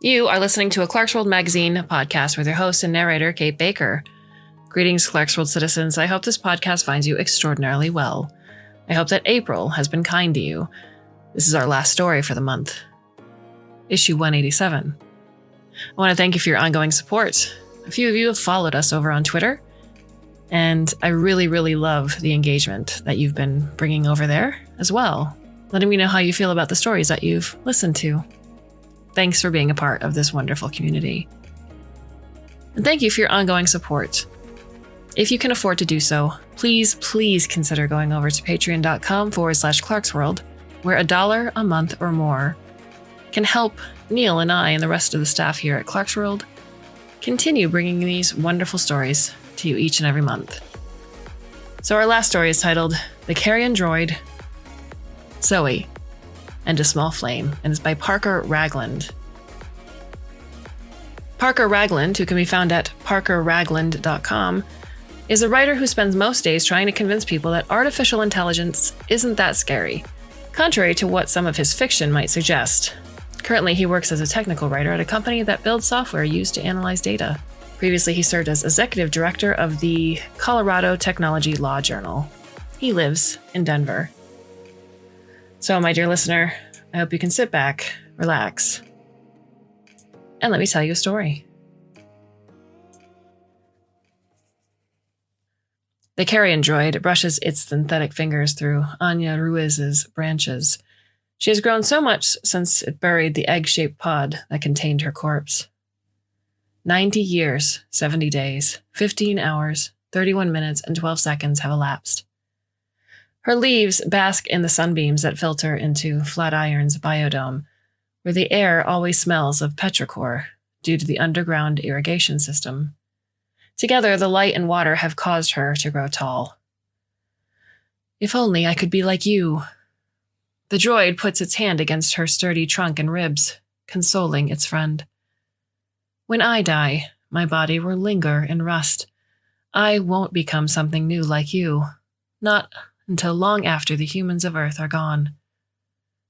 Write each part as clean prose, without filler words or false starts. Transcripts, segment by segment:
You are listening to a Clarkesworld Magazine podcast with your host and narrator, Kate Baker. Greetings, Clarkesworld citizens. I hope this podcast finds you extraordinarily well. I hope that April has been kind to you. This is our last story for the month. Issue 187. I want to thank you for your ongoing support. A few of you have followed us over on Twitter, and I really, really love the engagement that you've been bringing over there as well, letting me know how you feel about the stories that you've listened to. Thanks for being a part of this wonderful community. And thank you for your ongoing support. If you can afford to do so, please consider going over to patreon.com/Clarkesworld, where $1 a month or more can help Neil and I and the rest of the staff here at Clarkesworld continue bringing these wonderful stories to you each and every month. So our last story is titled The Carrion Droid, Zoe, and a Small Flame, and is by Parker Ragland. Parker Ragland, who can be found at parkerragland.com, is a writer who spends most days trying to convince people that artificial intelligence isn't that scary, contrary to what some of his fiction might suggest. Currently, he works as a technical writer at a company that builds software used to analyze data. Previously, he served as executive director of the Colorado Technology Law Journal. He lives in Denver. So, my dear listener, I hope you can sit back, relax, and let me tell you a story. The Carrion Droid brushes its synthetic fingers through Anya Ruiz's branches. She has grown so much since it buried the egg-shaped pod that contained her corpse. 90 years, 70 days, 15 hours, 31 minutes, and 12 seconds have elapsed. Her leaves bask in the sunbeams that filter into Flatiron's biodome, where the air always smells of petrichor due to the underground irrigation system. Together, the light and water have caused her to grow tall. If only I could be like you. The droid puts its hand against her sturdy trunk and ribs, consoling its friend. When I die, my body will linger in rust. I won't become something new like you. Not until long after the humans of Earth are gone.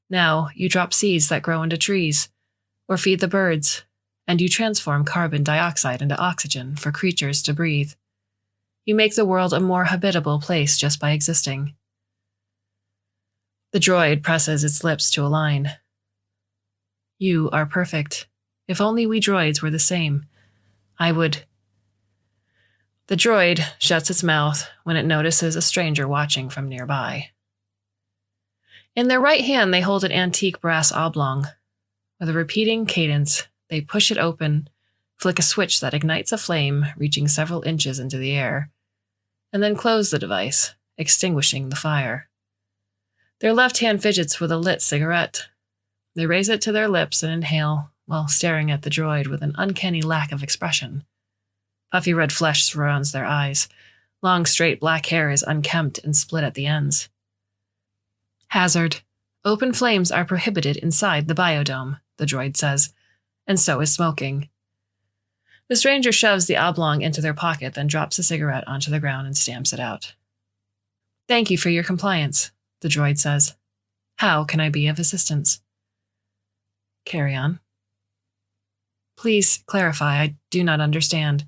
Now, you drop seeds that grow into trees, or feed the birds, and you transform carbon dioxide into oxygen for creatures to breathe. You make the world a more habitable place just by existing. The droid presses its lips to align. You are perfect. If only we droids were the same, I would... The droid shuts its mouth when it notices a stranger watching from nearby. In their right hand, they hold an antique brass oblong. With a repeating cadence, they push it open, flick a switch that ignites a flame reaching several inches into the air, and then close the device, extinguishing the fire. Their left hand fidgets with a lit cigarette. They raise it to their lips and inhale while staring at the droid with an uncanny lack of expression. Puffy red flesh surrounds their eyes. Long, straight black hair is unkempt and split at the ends. Hazard. Open flames are prohibited inside the biodome, the droid says, and so is smoking. The stranger shoves the oblong into their pocket, then drops the cigarette onto the ground and stamps it out. Thank you for your compliance, the droid says. How can I be of assistance? Carry on. Please clarify, I do not understand.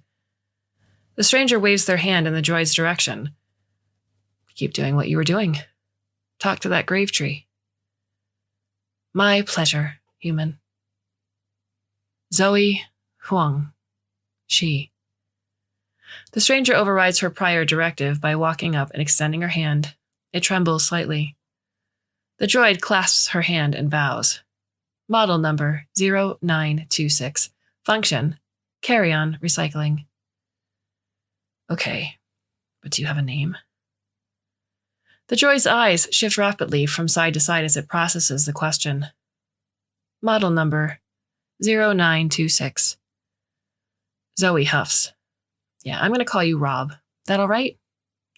The stranger waves their hand in the droid's direction. Keep doing what you were doing. Talk to that grave tree. My pleasure, human. Zoe Huang. She. The stranger overrides her prior directive by walking up and extending her hand. It trembles slightly. The droid clasps her hand and bows. Model number 0926. Function. Carrion Recycling. Okay, but do you have a name? The droid's eyes shift rapidly from side to side as it processes the question. Model number 0926. Zoe huffs. Yeah, I'm going to call you Rob. That all right?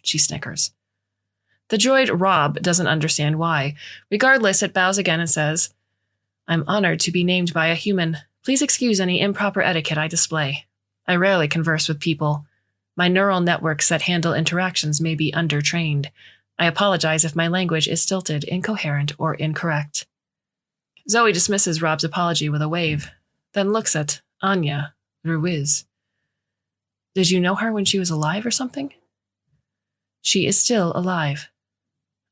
She snickers. The droid Rob doesn't understand why. Regardless, it bows again and says, I'm honored to be named by a human. Please excuse any improper etiquette I display. I rarely converse with people. My neural networks that handle interactions may be undertrained. I apologize if my language is stilted, incoherent, or incorrect. Zoe dismisses Rob's apology with a wave. then looks at Anya Ruiz. Did you know her when she was alive or something? She is still alive.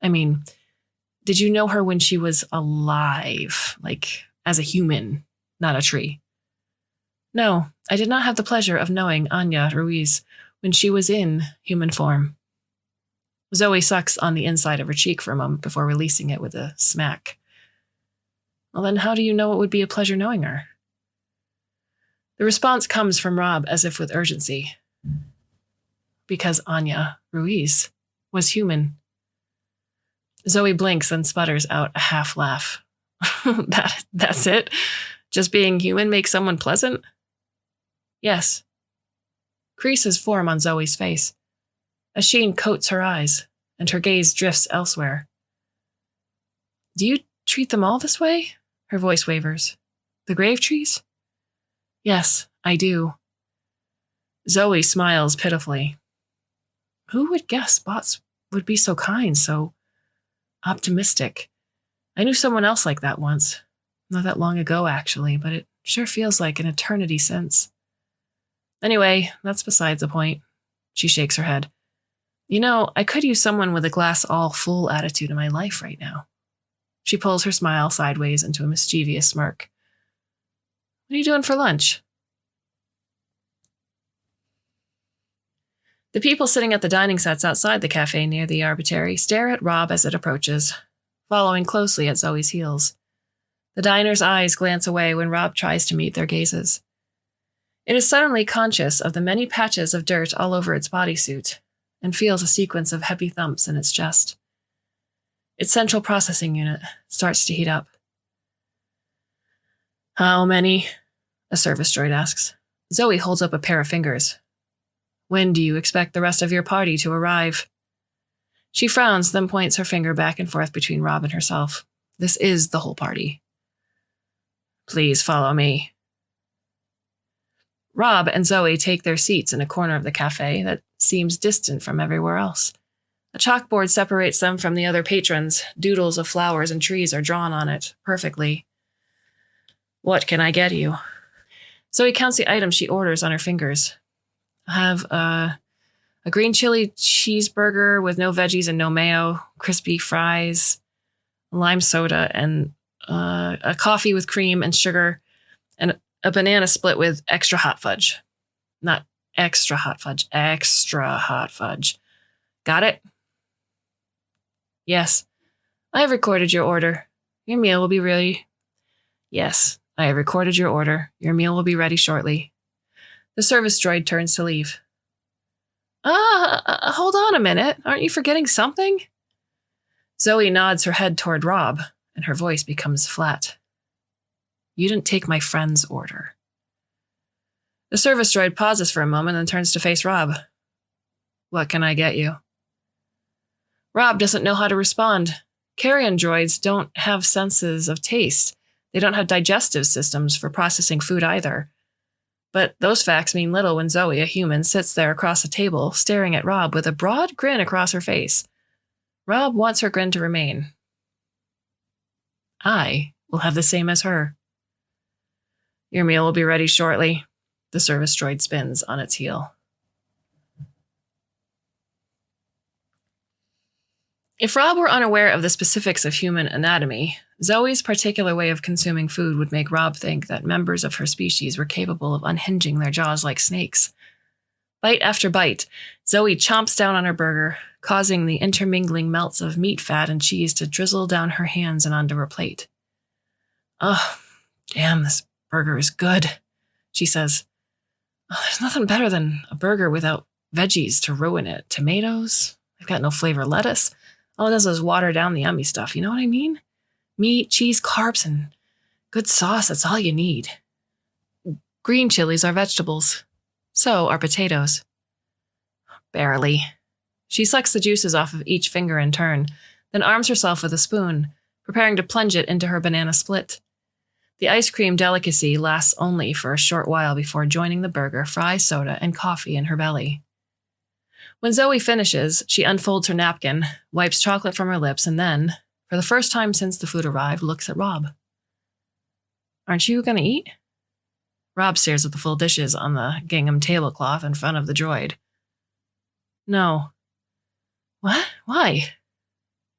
I mean, did you know her when she was alive, like as a human, not a tree? No, I did not have the pleasure of knowing Anya Ruiz when she was in human form. Zoe sucks on the inside of her cheek for a moment before releasing it with a smack. Well, then how do you know it would be a pleasure knowing her? The response comes from Rob as if with urgency. Because Anya Ruiz was human. Zoe blinks and sputters out a half laugh. That's it? Just being human makes someone pleasant? Yes. Creases form on Zoe's face. A sheen coats her eyes, and her gaze drifts elsewhere. Do you treat them all this way? Her voice wavers. The grave trees? Yes, I do. Zoe smiles pitifully. Who would guess bots would be so kind, so optimistic? I knew someone else like that once. Not that long ago, actually, but it sure feels like an eternity since. Anyway, that's besides the point. She shakes her head. You know, I could use someone with a glass all full attitude in my life right now. She pulls her smile sideways into a mischievous smirk. What are you doing for lunch? The people sitting at the dining sets outside the cafe near the Arbitrary stare at Rob as it approaches, following closely at Zoe's heels. The diner's eyes glance away when Rob tries to meet their gazes. It is suddenly conscious of the many patches of dirt all over its bodysuit and feels a sequence of heavy thumps in its chest. Its central processing unit starts to heat up. How many? A service droid asks. Zoe holds up a pair of fingers. When do you expect the rest of your party to arrive? She frowns, then points her finger back and forth between Rob and herself. This is the whole party. Please follow me. Rob and Zoe take their seats in a corner of the cafe that seems distant from everywhere else. A chalkboard separates them from the other patrons. Doodles of flowers and trees are drawn on it, perfectly. What can I get you? Zoe counts the items she orders on her fingers. I have a green chili cheeseburger with no veggies and no mayo, crispy fries, lime soda, and a coffee with cream and sugar, and a banana split with extra hot fudge. Not extra hot fudge, extra hot fudge. Got it? Yes. I have recorded your order. Your meal will be ready. Yes, I have recorded your order. Your meal will be ready shortly. The service droid turns to leave. Hold on a minute. Aren't you forgetting something? Zoe nods her head toward Rob, and her voice becomes flat. You didn't take my friend's order. The service droid pauses for a moment and turns to face Rob. What can I get you? Rob doesn't know how to respond. Carrion droids don't have senses of taste. They don't have digestive systems for processing food either. But those facts mean little when Zoe, a human, sits there across the table, staring at Rob with a broad grin across her face. Rob wants her grin to remain. I will have the same as her. Your meal will be ready shortly. The service droid spins on its heel. If Rob were unaware of the specifics of human anatomy, Zoe's particular way of consuming food would make Rob think that members of her species were capable of unhinging their jaws like snakes. Bite after bite, Zoe chomps down on her burger, causing the intermingling melts of meat, fat, and cheese to drizzle down her hands and onto her plate. Oh, damn, this burger is good, she says. Oh, there's nothing better than a burger without veggies to ruin it. Tomatoes, they've got no flavor. Lettuce, all it does is water down the yummy stuff. You know what I mean? Meat, cheese, carbs, and good sauce, that's all you need. Green chilies are vegetables. So are potatoes. Barely. She sucks the juices off of each finger in turn, then arms herself with a spoon, preparing to plunge it into her banana split. The ice cream delicacy lasts only for a short while before joining the burger, fries, soda, and coffee in her belly. When Zoe finishes, she unfolds her napkin, wipes chocolate from her lips, and then, for the first time since the food arrived, looks at Rob. Aren't you going to eat? Rob stares at the full dishes on the gingham tablecloth in front of the droid. No. What? Why?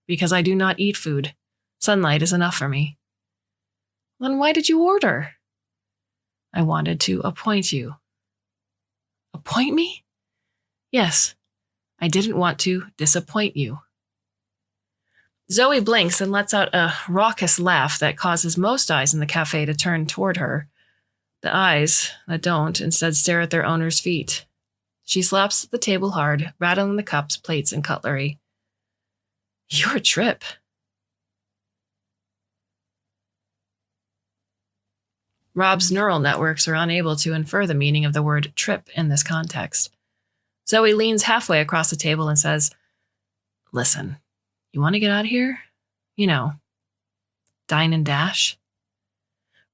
Because I do not eat food. Sunlight is enough for me. Then why did you order? I wanted to appoint you. Appoint me? Yes. I didn't want to disappoint you. Zoe blinks and lets out a raucous laugh that causes most eyes in the cafe to turn toward her. The eyes that don't instead stare at their owner's feet. She slaps the table hard, rattling the cups, plates, and cutlery. You're a trip. Rob's neural networks are unable to infer the meaning of the word trip in this context. Zoe leans halfway across the table and says, Listen, you want to get out of here? You know, dine and dash?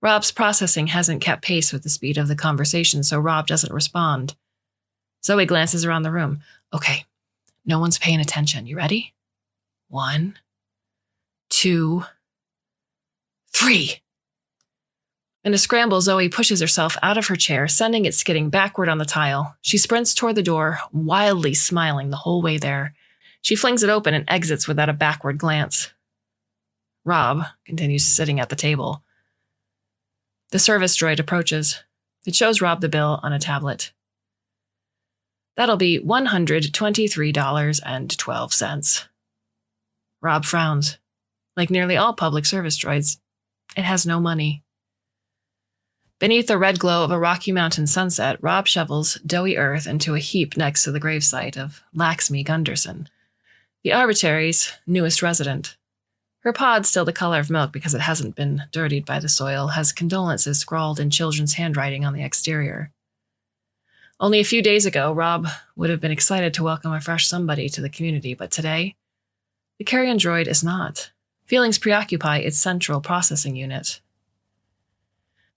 Rob's processing hasn't kept pace with the speed of the conversation, so Rob doesn't respond. Zoe glances around the room. Okay, no one's paying attention. You ready? 1, 2, 3. In a scramble, Zoe pushes herself out of her chair, sending it skidding backward on the tile. She sprints toward the door, wildly smiling the whole way there. She flings it open and exits without a backward glance. Rob continues sitting at the table. The service droid approaches. It shows Rob the bill on a tablet. That'll be $123.12. Rob frowns. Like nearly all public service droids, it has no money. Beneath the red glow of a Rocky Mountain sunset, Rob shovels doughy earth into a heap next to the gravesite of Laxmi Gunderson, the Arbitrary's newest resident. Her pod, still the color of milk because it hasn't been dirtied by the soil, has condolences scrawled in children's handwriting on the exterior. Only a few days ago, Rob would have been excited to welcome a fresh somebody to the community, but today, the Carrion Droid is not. Feelings preoccupy its central processing unit.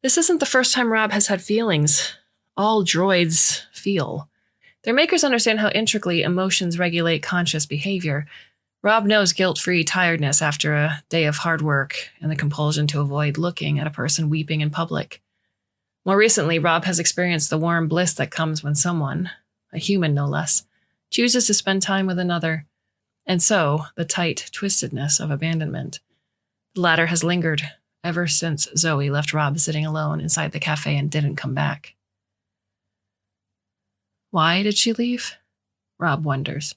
This isn't the first time Rob has had feelings. All droids feel. Their makers understand how intricately emotions regulate conscious behavior. Rob knows guilt-free tiredness after a day of hard work and the compulsion to avoid looking at a person weeping in public. More recently, Rob has experienced the warm bliss that comes when someone, a human no less, chooses to spend time with another, and so the tight twistedness of abandonment. The latter has lingered ever since Zoe left Rob sitting alone inside the cafe and didn't come back. Why did she leave? Rob wonders.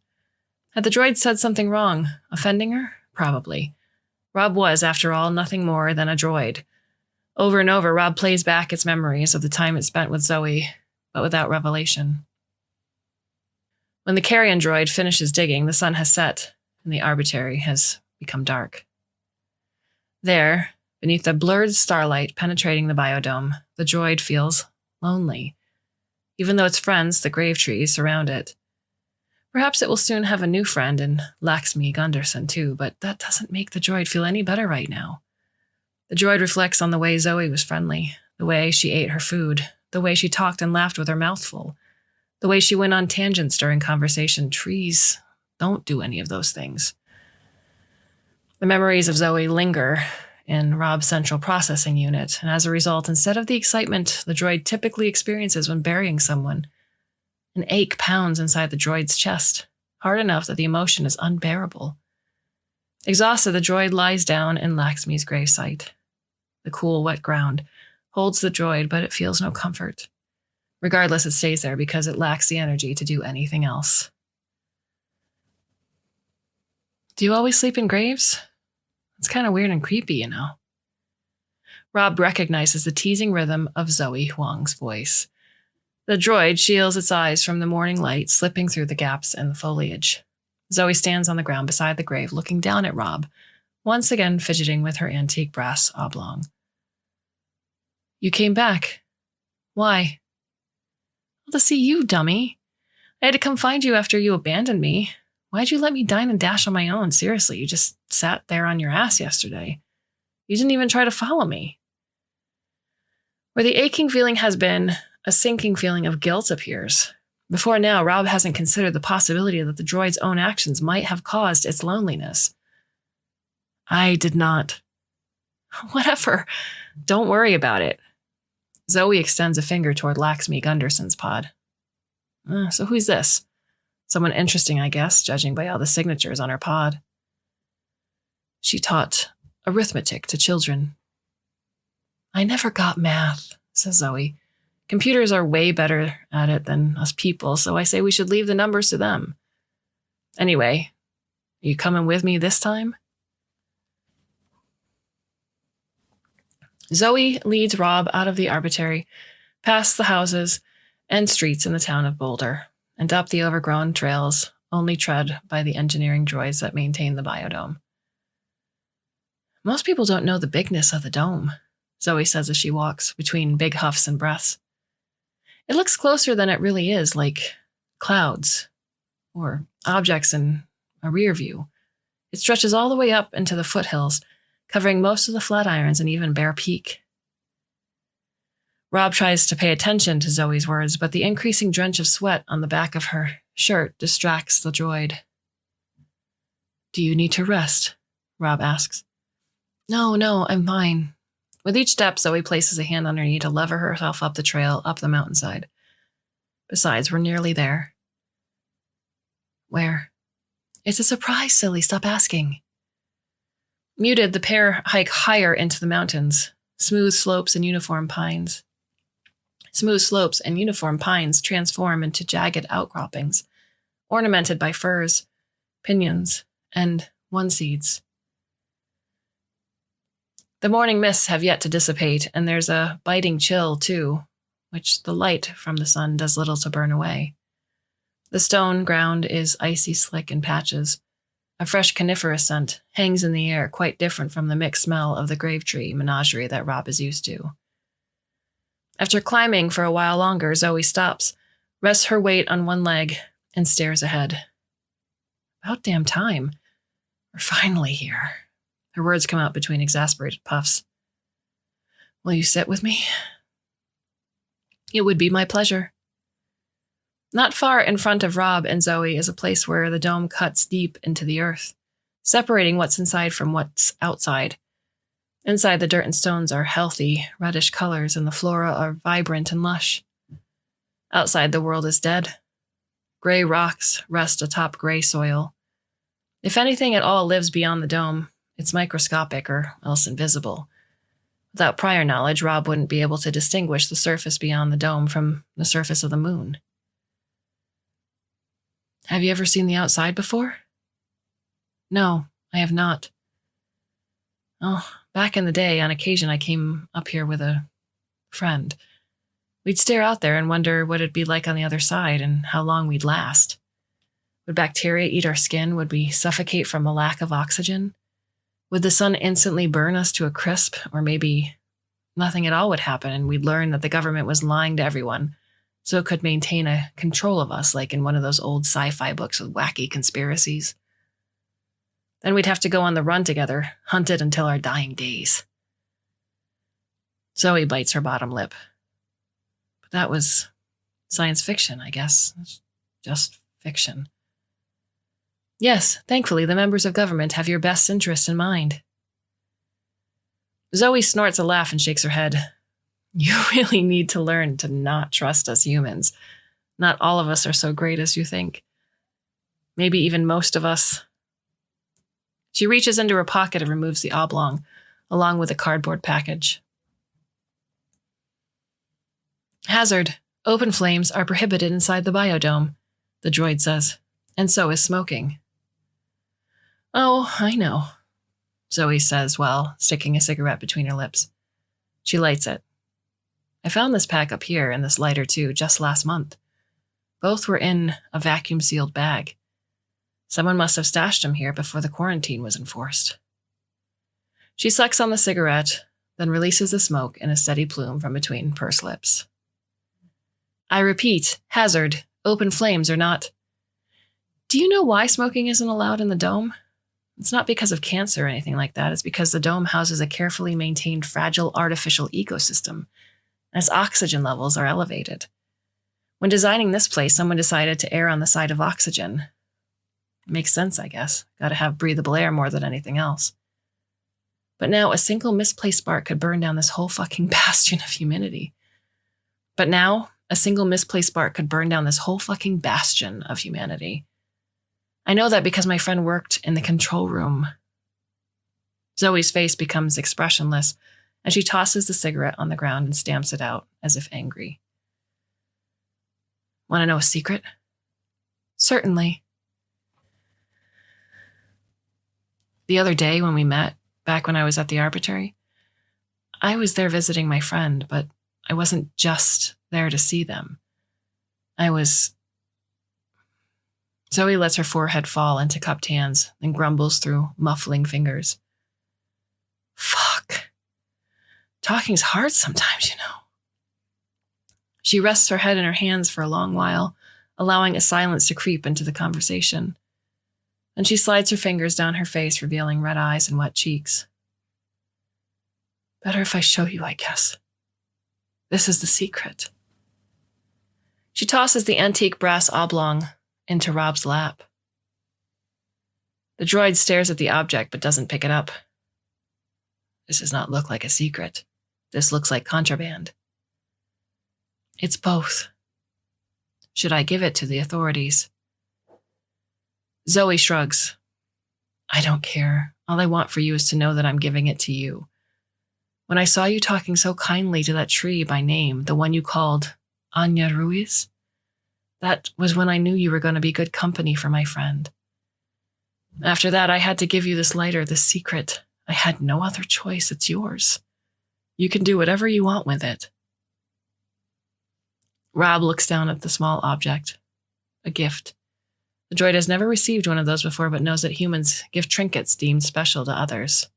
Had the droid said something wrong, offending her? Probably. Rob was, after all, nothing more than a droid. Over and over, Rob plays back its memories of the time it spent with Zoe, but without revelation. When the Carrion Droid finishes digging, the sun has set, and the Arbitrary has become dark. There, beneath the blurred starlight penetrating the biodome, the droid feels lonely, even though its friends, the grave trees, surround it. Perhaps it will soon have a new friend in Laxmi Gunderson too, but that doesn't make the droid feel any better right now. The droid reflects on the way Zoe was friendly, the way she ate her food, the way she talked and laughed with her mouth full, the way she went on tangents during conversation. Trees don't do any of those things. The memories of Zoe linger in Rob's central processing unit, and as a result, instead of the excitement the droid typically experiences when burying someone, an ache pounds inside the droid's chest, hard enough that the emotion is unbearable. Exhausted, the droid lies down in Laxmi's gravesite. The cool, wet ground holds the droid, but it feels no comfort. Regardless, it stays there because it lacks the energy to do anything else. Do you always sleep in graves? It's kind of weird and creepy, you know. Rob recognizes the teasing rhythm of Zoe Huang's voice. The droid shields its eyes from the morning light slipping through the gaps in the foliage. Zoe stands on the ground beside the grave, looking down at Rob, once again fidgeting with her antique brass oblong. You came back. Why? Well, to see you, dummy. I had to come find you after you abandoned me. Why'd you let me dine and dash on my own? Seriously, you just sat there on your ass yesterday. You didn't even try to follow me. Where the aching feeling has been, a sinking feeling of guilt appears. Before now, Rob hasn't considered the possibility that the droid's own actions might have caused its loneliness. I did not. Whatever. Don't worry about it. Zoe extends a finger toward Laxmi Gunderson's pod. So who's this? Someone interesting, I guess, judging by all the signatures on her pod. She taught arithmetic to children. I never got math, says Zoe. Computers are way better at it than us people, so I say we should leave the numbers to them. Anyway, are you coming with me this time? Zoe leads Rob out of the Arbitrary, past the houses and streets in the town of Boulder, and up the overgrown trails only tread by the engineering droids that maintain the biodome. Most people don't know the bigness of the dome, Zoe says as she walks between big huffs and breaths. It looks closer than it really is, like clouds or objects in a rear view. It stretches all the way up into the foothills, covering most of the Flatirons and even Bear Peak. Rob tries to pay attention to Zoe's words, but the increasing drench of sweat on the back of her shirt distracts the droid. Do you need to rest? Rob asks. No, I'm fine. With each step, Zoe places a hand on her knee to lever herself up the trail, up the mountainside. Besides, we're nearly there. Where? It's a surprise, silly. Stop asking. Muted, the pair hike higher into the mountains. Smooth slopes and uniform pines transform into jagged outcroppings, ornamented by firs, pinyons, and one-seeds. The morning mists have yet to dissipate, and there's a biting chill, too, which the light from the sun does little to burn away. The stone ground is icy slick in patches. A fresh coniferous scent hangs in the air, quite different from the mixed smell of the grave tree menagerie that Rob is used to. After climbing for a while longer, Zoe stops, rests her weight on one leg, and stares ahead. About damn time. We're finally here. Her words come out between exasperated puffs. Will you sit with me? It would be my pleasure. Not far in front of Rob and Zoe is a place where the dome cuts deep into the earth, separating what's inside from what's outside. Inside, the dirt and stones are healthy, reddish colors, and the flora are vibrant and lush. Outside, the world is dead. Gray rocks rest atop gray soil. If anything at all lives beyond the dome, it's microscopic or else invisible. Without prior knowledge, Rob wouldn't be able to distinguish the surface beyond the dome from the surface of the moon. Have you ever seen the outside before? No, I have not. Oh, back in the day, on occasion I came up here with a friend. We'd stare out there and wonder what it'd be like on the other side and how long we'd last. Would bacteria eat our skin? Would we suffocate from a lack of oxygen? Would the sun instantly burn us to a crisp? Or maybe nothing at all would happen and we'd learn that the government was lying to everyone so it could maintain a control of us, like in one of those old sci-fi books with wacky conspiracies. Then we'd have to go on the run together, hunted until our dying days. Zoe bites her bottom lip. But that was science fiction, I guess. Just fiction. Yes, thankfully, the members of government have your best interest in mind. Zoe snorts a laugh and shakes her head. You really need to learn to not trust us humans. Not all of us are so great as you think. Maybe even most of us. She reaches into her pocket and removes the oblong, along with a cardboard package. Hazard. Open flames are prohibited inside the biodome, the droid says, and so is smoking. Oh, I know, Zoe says while sticking a cigarette between her lips. She lights it. I found this pack up here and this lighter too just last month. Both were in a vacuum-sealed bag. Someone must have stashed them here before the quarantine was enforced. She sucks on the cigarette, then releases the smoke in a steady plume from between pursed lips. I repeat, hazard, open flames are not... Do you know why smoking isn't allowed in the dome? It's not because of cancer or anything like that. It's because the dome houses a carefully maintained fragile artificial ecosystem, as oxygen levels are elevated. When designing this place, someone decided to err on the side of oxygen. Makes sense, I guess. Gotta have breathable air more than anything else. But now a single misplaced spark could burn down this whole fucking bastion of humanity. But now, a single misplaced spark could burn down this whole fucking bastion of humanity. I know that because my friend worked in the control room. Zoe's face becomes expressionless, and she tosses the cigarette on the ground and stamps it out, as if angry. Want to know a secret? Certainly. The other day when we met, back when I was at the Arbitrary, I was there visiting my friend, but I wasn't just there to see them. Zoe lets her forehead fall into cupped hands, then grumbles through muffling fingers. Fuck. Talking's hard sometimes, you know. She rests her head in her hands for a long while, allowing a silence to creep into the conversation. Then she slides her fingers down her face, revealing red eyes and wet cheeks. Better if I show you, I guess. This is the secret. She tosses the antique brass oblong into Rob's lap. The droid stares at the object but doesn't pick it up. This does not look like a secret. This looks like contraband. It's both. Should I give it to the authorities? Zoe shrugs. I don't care. All I want for you is to know that I'm giving it to you. When I saw you talking so kindly to that tree by name, the one you called Anya Ruiz, that was when I knew you were going to be good company for my friend. After that, I had to give you this lighter, this secret. I had no other choice. It's yours. You can do whatever you want with it. Rob looks down at the small object. A gift. The droid has never received one of those before, but knows that humans give trinkets deemed special to others.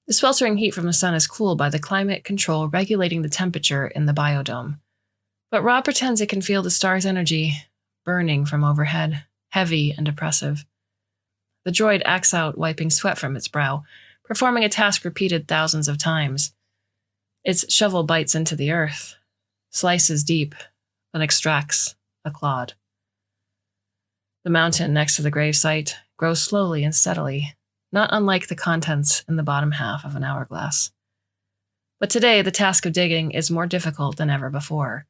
The sweltering heat from the sun is cooled by the climate control regulating the temperature in the biodome. But Rob pretends it can feel the star's energy burning from overhead, heavy and oppressive. The droid acts out, wiping sweat from its brow, performing a task repeated thousands of times. Its shovel bites into the earth, slices deep, then extracts a clod. The mountain next to the gravesite grows slowly and steadily, not unlike the contents in the bottom half of an hourglass. But today, the task of digging is more difficult than ever before.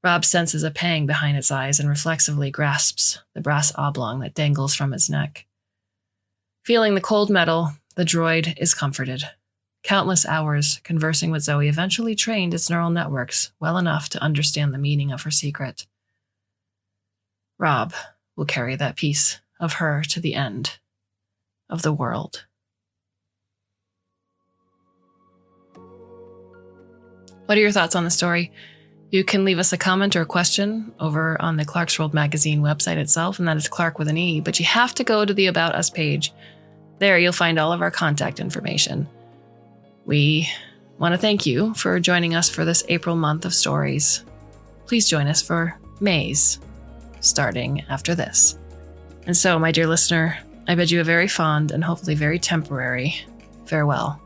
Rob senses a pang behind its eyes and reflexively grasps the brass oblong that dangles from its neck. Feeling the cold metal, the droid is comforted. Countless hours conversing with Zoe eventually trained its neural networks well enough to understand the meaning of her secret. Rob will carry that piece of her to the end of the world. What are your thoughts on the story? You can leave us a comment or a question over on the Clarkesworld Magazine website itself, and that is Clark with an E, but you have to go to the About Us page. There you'll find all of our contact information. We want to thank you for joining us for this April month of stories. Please join us for May's, starting after this. And so, my dear listener, I bid you a very fond and hopefully very temporary farewell.